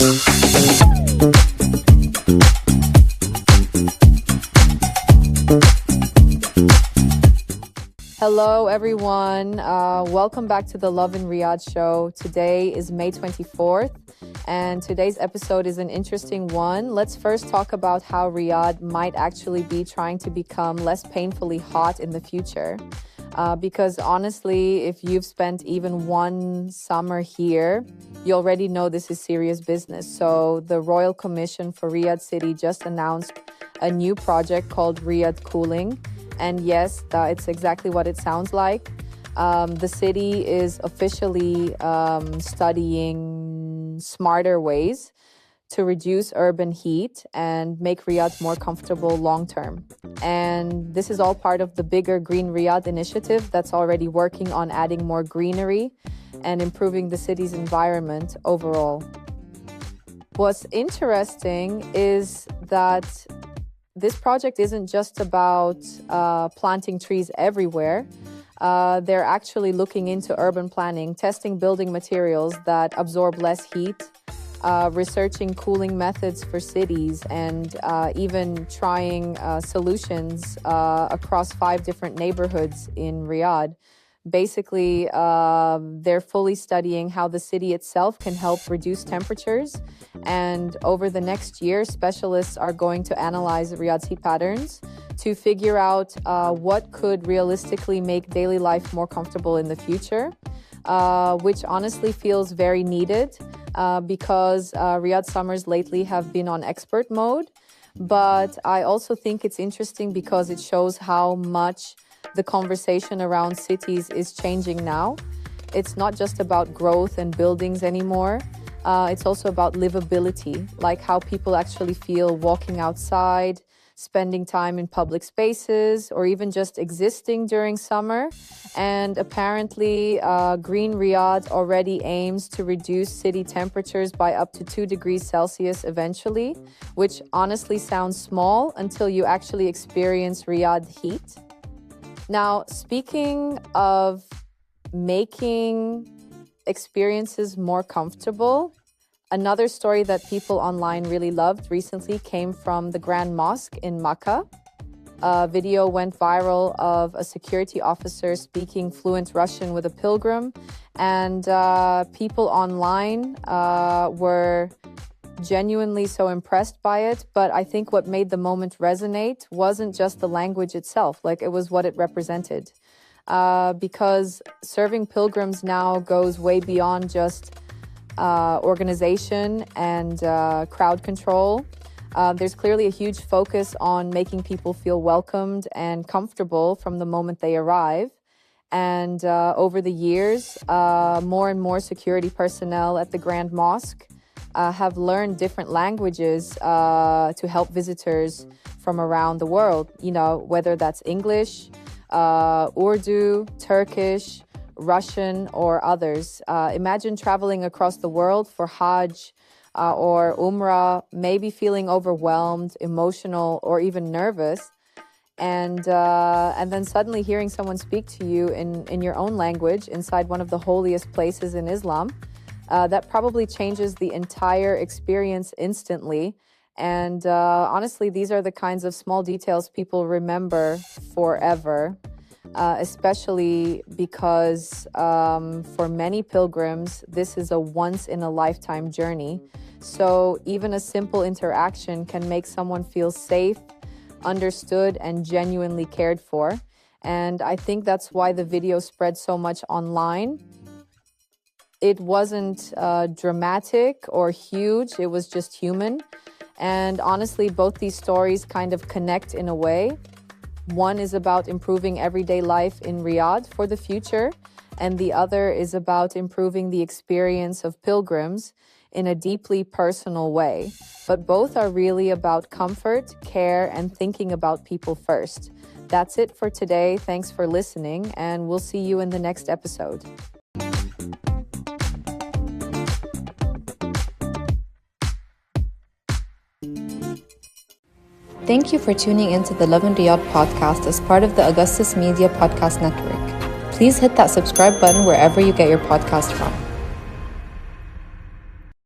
Hello, everyone. Welcome back to the Love in Riyadh show. Today is May 24th, and today's episode is an interesting one. Let's first talk about how Riyadh might actually be trying to become less painfully hot in the future. Because honestly, if you've spent even one summer here, you already know this is serious business. So the Royal Commission for Riyadh City just announced a new project called Riyadh Cooling. And yes, it's exactly what it sounds like. The city is officially studying smarter ways to reduce urban heat and make Riyadh more comfortable long term. And this is all part of the bigger Green Riyadh initiative that's already working on adding more greenery and improving the city's environment overall. What's interesting is that this project isn't just about planting trees everywhere. They're actually looking into urban planning, testing building materials that absorb less heat, researching cooling methods for cities, and even trying solutions across 5 different neighborhoods in Riyadh. Basically, they're fully studying how the city itself can help reduce temperatures. And over the next year, specialists are going to analyze Riyadh's heat patterns to figure out what could realistically make daily life more comfortable in the future, which honestly feels very needed because Riyadh summers lately have been on expert mode. But I also think it's interesting because it shows how much the conversation around cities is changing now. It's not just about growth and buildings anymore. It's also about livability, like how people actually feel walking outside, spending time in public spaces, or even just existing during summer. And apparently, Green Riyadh already aims to reduce city temperatures by up to 2 degrees Celsius eventually, which honestly sounds small until you actually experience Riyadh heat. Now, speaking of making experiences more comfortable, another story that people online really loved recently came from the Grand Mosque in Makkah. A video went viral of a security officer speaking fluent Russian with a pilgrim, and people online were genuinely so impressed by it. But I think what made the moment resonate wasn't just the language itself, like it was what it represented. Because serving pilgrims now goes way beyond just organization and crowd control. There's clearly a huge focus on making people feel welcomed and comfortable from the moment they arrive. And over the years, more and more security personnel at the Grand Mosque have learned different languages to help visitors from around the world, whether that's English, Urdu, Turkish, Russian, or others. Imagine traveling across the world for Hajj or Umrah, maybe feeling overwhelmed, emotional, or even nervous. And then suddenly hearing someone speak to you in your own language inside one of the holiest places in Islam. That probably changes the entire experience instantly. And honestly, these are the kinds of small details people remember forever, especially because for many pilgrims, this is a once-in-a-lifetime journey. So even a simple interaction can make someone feel safe, understood, and genuinely cared for. And I think that's why the video spread so much online. It wasn't dramatic or huge, it was just human. And honestly, both these stories kind of connect in a way. One is about improving everyday life in Riyadh for the future, and the other is about improving the experience of pilgrims in a deeply personal way. But both are really about comfort, care, and thinking about people first. That's it for today. Thanks for listening, and we'll see you in the next episode. Thank you for tuning into the Love in Riyadh podcast as part of the Augustus Media Podcast Network. Please hit that subscribe button wherever you get your podcast from.